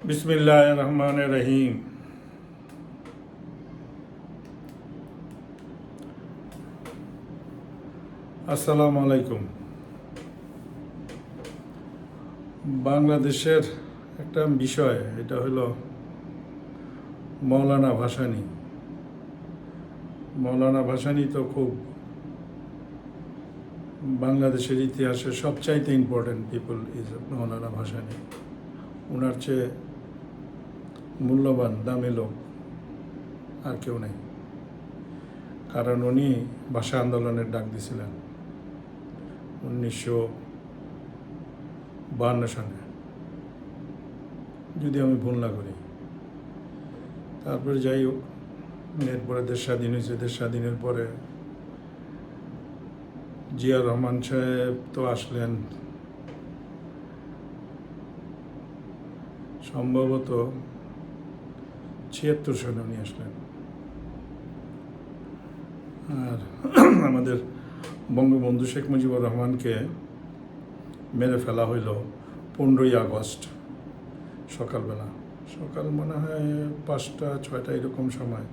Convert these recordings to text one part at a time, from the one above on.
বিসমিল্লাহির রহমানির রহিম। আসসালামু আলাইকুম। বাংলাদেশের একটা বিষয়, এটা হলো মৌলানা ভাসানী। মৌলানা ভাসানী তো খুব বাংলাদেশের ইতিহাসে সবচাইতে ইম্পর্টেন্ট পিপল ইজ মৌলানা ভাসানী। ওনার চেয়ে মূল্যবান দামি লোক আর কেউ নেই, কারণ উনি ভাষা আন্দোলনের ডাক দিয়েছিলেন 1952 সালে, যদি আমি ভুল না করি। তারপরে যাই হোক, এরপরে দেশ স্বাধীন হয়েছে। দেশ স্বাধীনের পরে জিয়া রহমান সাহেব তো আসলেন সম্ভবত 76 সালে উনি আসলেন। আর আমাদের বঙ্গবন্ধু শেখ মুজিবুর রহমানকে মেরে ফেলা হইল 15ই আগস্ট সকালবেলা। সকাল মনে হয় 5টা 6টা এরকম সময়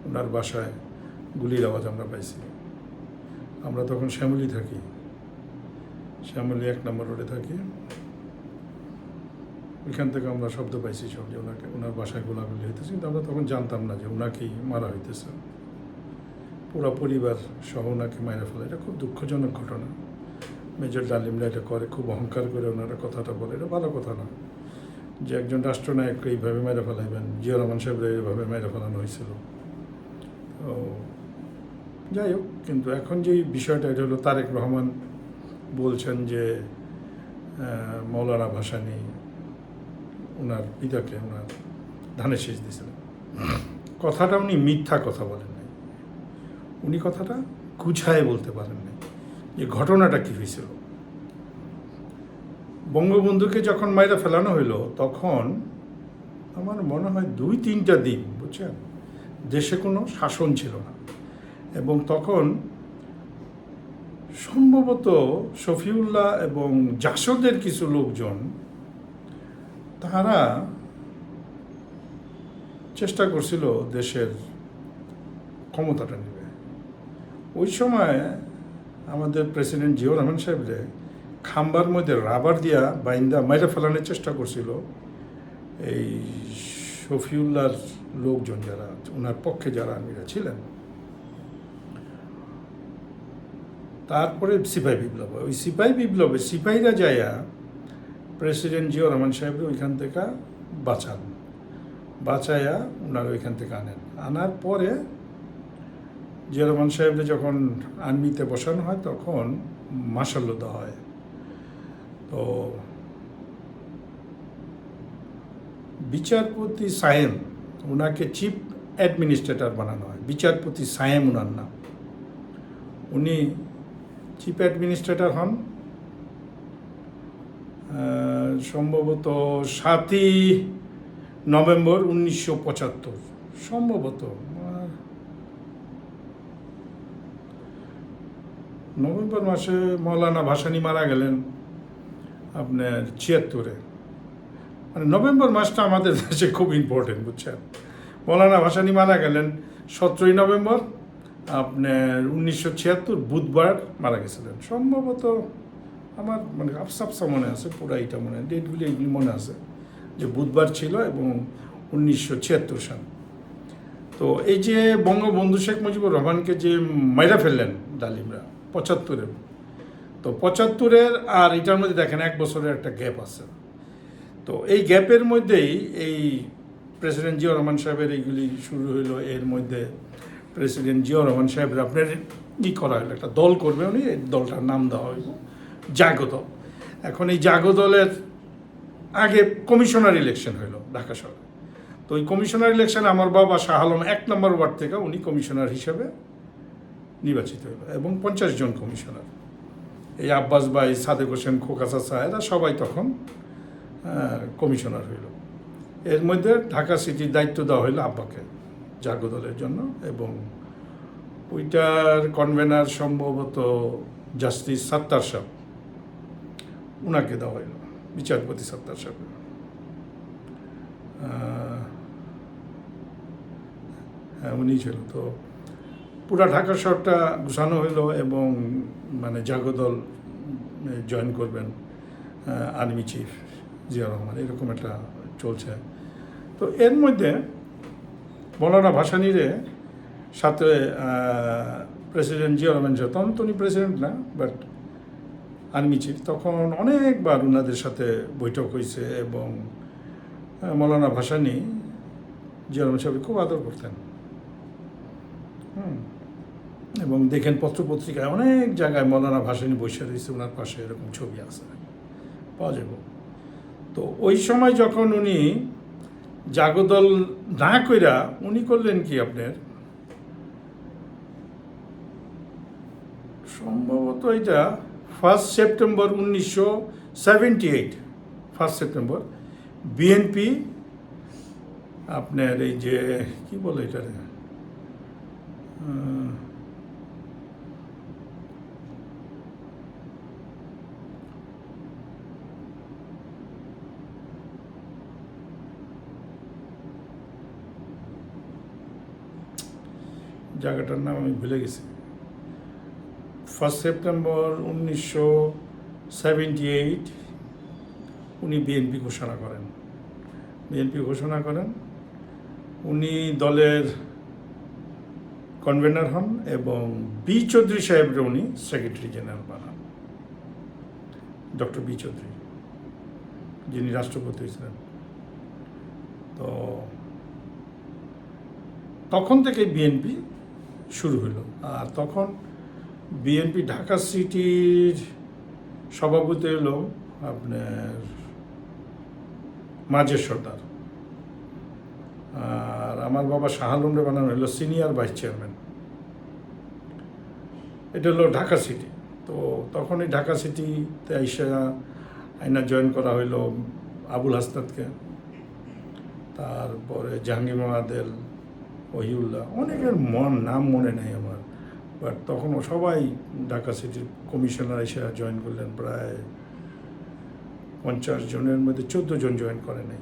ওনার বাসায় গুলির আওয়াজ আমরা পাইছি। আমরা তখন শ্যামলী থাকি, শ্যামলী 1 নম্বর রোডে থাকি। ওইখান থেকে আমরা শব্দ পাইছি সব যে ওনার বাসায় গোলাগুলি হইতেছে, কিন্তু আমরা তখন জানতাম না যে ওনাকেই মারা হইতেছে। পুরো পরিবার সহ ওনাকে মারা ফেলা, এটা খুব দুঃখজনক ঘটনা। মেজর ডালিমরা এটা করে, খুব অহংকার করে ওনারা কথাটা বলে। এটা ভালো কথা না যে একজন রাষ্ট্রনায়ককে এইভাবে মেরে ফেলাইবেন। জিয়া রহমান সাহেবরা এইভাবে মেরে ফেলানো হয়েছিল। তো যাই হোক, কিন্তু এখন যে বিষয়টা, এটা হলো তারেক রহমান বলছেন যে মৌলানা ভাসানী ওনার পিতাকে ওনার ধানের শীষ দিয়েছিলেন। কথাটা উনি মিথ্যা কথা বলেন নাই, উনি কথাটা গুছায় বলতে পারেন নাই যে ঘটনাটা কী হয়েছিল। বঙ্গবন্ধুকে যখন মাইরা ফেলানো হইল, তখন আমার মনে হয় 2-3টা দিন, বুঝছেন, দেশে কোনো শাসন ছিল না। এবং তখন সম্ভবত শফিউল্লাহ এবং জাসদের কিছু লোকজন তারা চেষ্টা করছিল দেশের ক্ষমতাটা নেবে। ওই সময় আমাদের প্রেসিডেন্ট জিয়া রহমান সাহেবরে খাম্বার মধ্যে রাবার দিয়া বাইন্দা মাইরা ফেলানোর চেষ্টা করছিল এই শফিউল্লাহর লোকজন, যারা ওনার পক্ষে যারা আর্মিরা ছিলেন। তারপরে সিপাহী বিপ্লব, ওই সিপাহী বিপ্লবে সিপাহীরা যাইয়া প্রেসিডেন্ট জিয়া রহমান সাহেবরে ওইখান থেকে বাঁচাইয়া ওনারা ওইখান থেকে আনার পরে জিয়া রহমান সাহেবরে যখন আর্মিতে বসানো হয়, তখন মার্শাল দেওয়া হয়। তো বিচারপতি সায়েম, ওনাকে চিফ অ্যাডমিনিস্ট্রেটর বানানো হয়। বিচারপতি সায়েম ওনার নাম। উনি চিফ অ্যাডমিনিস্ট্রেটর হন সম্ভবত 7ই নভেম্বর 1975, সম্ভবত নভেম্বর মাসে। মৌলানা ভাসানী মারা গেলেন আপনার 76-এ। মানে নভেম্বর মাসটা আমাদের দেশে খুব ইম্পর্টেন্ট, বুঝছেন। মৌলানা ভাসানী মারা গেলেন 17ই নভেম্বর আপনার 1976, বুধবার মারা গেছিলেন সম্ভবত। আমার মানে আফসা মনে আছে, পুরো এটা মনে হয়, ডেটগুলি এগুলি মনে আছে যে বুধবার ছিল এবং 1976 সাল। তো এই যে বঙ্গবন্ধু শেখ মুজিবুর রহমানকে যে মাইরা ফেললেন ডালিমরা 75-এ, তো 75-এর আর এটার মধ্যে দেখেন 1 বছরের একটা গ্যাপ আছে। তো এই গ্যাপের মধ্যেই এই প্রেসিডেন্ট জিয়া রহমান সাহেবের এইগুলি শুরু হইলো। এর মধ্যে প্রেসিডেন্ট জিয়া রহমান সাহেবের আপনার করা হলো, একটা দল করবে উনি, এই দলটার নাম দেওয়া হইল জাগদল। এখন এই জাগদলের আগে কমিশনার ইলেকশন হইল ঢাকা শহরে। তো ওই কমিশনার ইলেকশনে আমার বাবা শাহ আলম 1 নম্বর ওয়ার্ড থেকে উনি কমিশনার হিসেবে নির্বাচিত হইল, এবং 50 জন কমিশনার, এই আব্বাস ভাই, সাদেক হোসেন, খোকা চাচা, এরা সবাই তখন কমিশনার হইল। এর মধ্যে ঢাকা সিটির দায়িত্ব দেওয়া হইল আব্বাকে জাগদলের জন্য, এবং ওইটার কনভেনার সম্ভবত জাস্টিস সাত্তার সাহেব, ওনাকে দেওয়া হইল, বিচারপতি সাত্তার সাহেব। হ্যাঁ উনি ছিল। তো পুরা ঢাকা শহরটা গুছানো হইলো এবং মানে জাগদল জয়েন করবেন আর্মি চিফ জিয়া রহমান, এরকম একটা চলছে। তো এর মধ্যে মৌলানা ভাসানীরে সাথে প্রেসিডেন্ট জিয়া রহমান, তখন তো উনি প্রেসিডেন্ট না বাট আর্মি চিফ, তখন অনেকবার ওনাদের সাথে বৈঠক হয়েছে এবং মৌলানা ভাসানী জিয়া রহমান সাহেব খুব আদর করতেন। এবং দেখেন পত্রপত্রিকায় অনেক জায়গায় মৌলানা ভাসানী বসে রয়েছে, ওনার পাশে এরকম ছবি আছে, পাওয়া যাব। তো ওই সময় যখন উনি জাগদল না কইরা উনি করলেন কি আপনার, সম্ভবত এটা 1 সেপ্টেম্বর 1978, 1 সেপ্টেম্বর বিএনপি আপনার এই যে কি বলে এটা জায়গাটার নাম আমি ভুলে গেছি। 1 সেপ্টেম্বর 1978 উনি বিএনপি ঘোষণা করেন। উনি দলের কনভেনার হন এবং বি চৌধুরী সাহেবরে উনি সেক্রেটারি জেনারেল বানান, ডক্টর বি চৌধুরী, যিনি রাষ্ট্রপতি ছিলেন। তো তখন থেকে বিএনপি শুরু হলো। আর তখন বিএনপি ঢাকা সিটির সভাপতি হলো আপনার মাজের সর্দার, আর আমার বাবা শাহ আলমরে বানানো হলো সিনিয়র ভাইস চেয়ারম্যান। এটা হলো ঢাকা সিটি। তো তখন এই ঢাকা সিটিতে আইনা জয়েন করা হইলো আবুল হাসনাতকে, তারপরে জাহাঙ্গীর মাহাদেল, ওহিউল্লাহ, অনেকের নাম মনে নেই আমার, বাট তখনও সবাই ঢাকা সিটির কমিশনার এসে জয়েন করলেন। প্রায় 50 জনের মধ্যে 14 জন জয়েন করে নাই,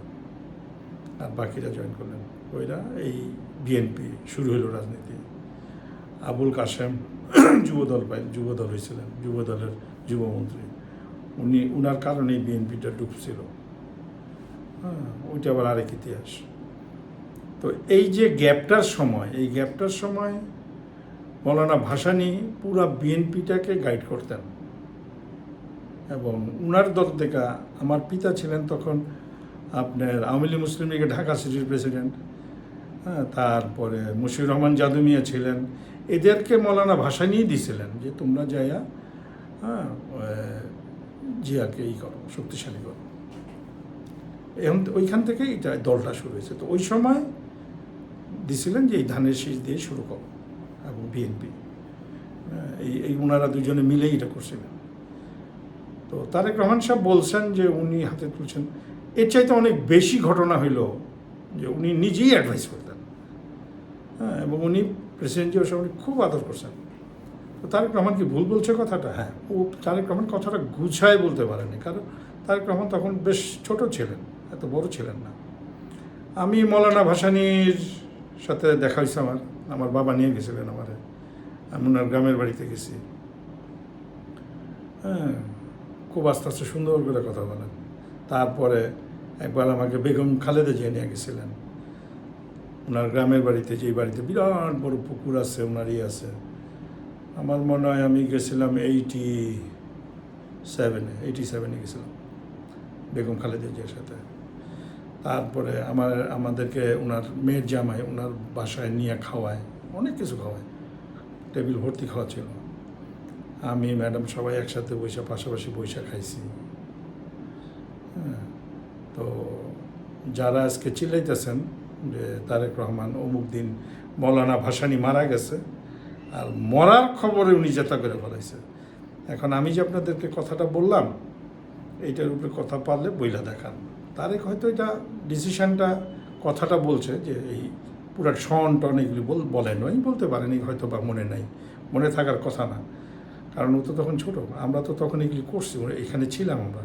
আর বাকিরা জয়েন করলেন। ওইরা এই বিএনপি শুরু হলো রাজনীতি। আবুল কাশেম যুবদল হয়েছিলেন, যুবদলের যুবমন্ত্রী, উনার কারণেই বিএনপিটা ডুবছিল। ওইটা আবার আরেক ইতিহাস। তো এই যে গ্যাপটার সময় মৌলানা ভাসানী পুরা বিএনপিটাকে গাইড করতেন। এবং উনার দল থেকে আমার পিতা ছিলেন তখন আপনার আওয়ামী লীগ মুসলিম লীগের ঢাকা সিটির প্রেসিডেন্ট, তারপরে মুশিউর রহমান জাদুমিয়া ছিলেন। এদেরকে মৌলানা ভাসানী দিছিলেন যে তোমরা যাইয়া জিয়াকে করো, শক্তিশালী করো। এখন ওইখান থেকে এটা দলটা শুরু হয়েছে। তো ওই সময় দিছিলেন যে এই ধানের শীষ দিয়ে শুরু করো, এবং বিএনপি এই ওনারা দুজনে মিলেই এটা করছিলেন। তো তারেক রহমান সাহেব বলছেন যে উনি হাতে তুলছেন, এর চাইতে অনেক বেশি ঘটনা হইল যে উনি নিজেই অ্যাডভাইস করতেন, এবং উনি প্রেসিডেন্ট জিয়ার সামনে খুব আদর করছেন। তো তারেক রহমান কি ভুল বলছে কথাটা? হ্যাঁ, তারেক রহমান কথাটা গুছায় বলতে পারেনি, কারণ তারেক রহমান তখন বেশ ছোট ছিলেন, এত বড় ছিলেন না। আমি মৌলানা ভাসানীর সাথে দেখা হয়েছে, আমার বাবা নিয়ে গেছিলেন আমি ওনার গ্রামের বাড়িতে গেছি। খুব আস্তে আস্তে সুন্দর করে কথা বলেন। তারপরে একবার আমাকে বেগম খালেদা জিয়া নিয়ে গেছিলেন ওনার গ্রামের বাড়িতে, যেই বাড়িতে বিরাট বড় পুকুর আছে, ওনারই আছে। আমার মনে হয় আমি গেছিলাম 87-এ গেছিলাম বেগম খালেদা জিয়ার সাথে। তারপরে আমাদেরকে ওনার মেয়ের জামাই ওনার বাসায় নিয়ে খাওয়ায়, অনেক কিছু খাওয়ায়, টেবিল ভর্তি খাওয়া ছিল। আমি ম্যাডাম সবাই একসাথে পাশাপাশি বৈশা খাইছি। তো যারা আজকে চিল্লাইতেছেন যে তারেক রহমান অমুক দিন মৌলানা ভাসানী মারা গেছে, আর মরার খবরে উনি জেতা করে ফেলাইছে। এখন আমি যে আপনাদেরকে কথাটা বললাম, এইটার উপরে কথা পারলে বইলা দেখান। তারেক হয়তো এটা ডিসিশনটা কথাটা বলছে যে এই পুরো টন এগুলি বলেন, ওই বলতে পারেনি, হয়তো বা মনে নাই, মনে থাকার কথা না, কারণ ও তো তখন ছোটো, আমরা তো তখন এগুলি করছি, এখানে ছিলাম আমরা।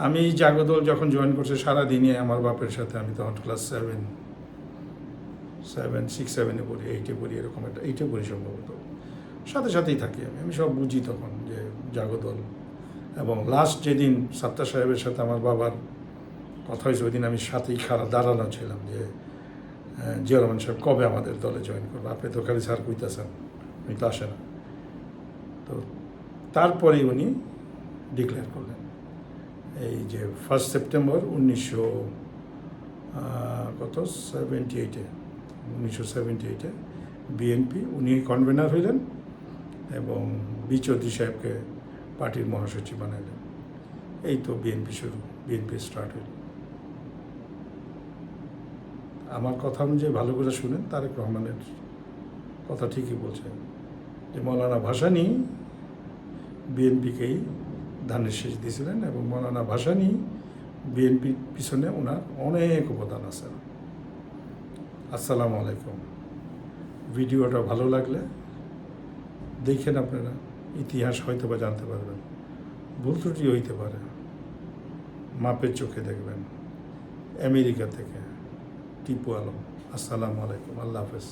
আমি জাগদল যখন জয়েন করছি সারাদিনে আমার বাপের সাথে, আমি তখন ক্লাস 6-7 পড়ি, 8-এ পড়ি, এরকম একটা 8-এ পড়ি সম্ভবত, সাথে সাথেই থাকি আমি সব বুঝি তখন যে জাগদল। এবং লাস্ট যেদিন সাত্তার সাহেবের সাথে আমার বাবার কথা হয়েছে, ওই দিন আমি সাথেই দাঁড়ানো ছিলাম যে জিয়া রহমান সাহেব কবে আমাদের দলে জয়েন করবে, আপনি তো খালি স্যার কইতেছেন, উনি তো আসে না। তো তারপরেই উনি ডিক্লেয়ার করলেন এই যে 1 সেপ্টেম্বর 1978-এ বিএনপি উনি কনভেনার হইলেন এবং বি চৌধুরী সাহেবকে পার্টির মহাসচিব বানাইলেন। এই তো বিএনপি স্টার্ট হইল। আমার কথা অনুযায়ী ভালো করে শুনেন, তারেক রহমানের কথা ঠিকই বলছে যে মৌলানা ভাসানী বিএনপিকেই ধানের শীষ দিয়েছিলেন এবং মৌলানা ভাসানী বিএনপির পিছনে ওনার অনেক অবদান আছে। আসসালামু আলাইকুম। ভিডিওটা ভালো লাগলে দেখেন, আপনারা ইতিহাস হয়তো বা জানতে পারবেন, ভুল ত্রুটি হইতে পারে, মাপের চোখে দেখবেন। আমেরিকা থেকে টিপু আলম। আসসালামু আলাইকুম, আল্লাহ হাফেজ।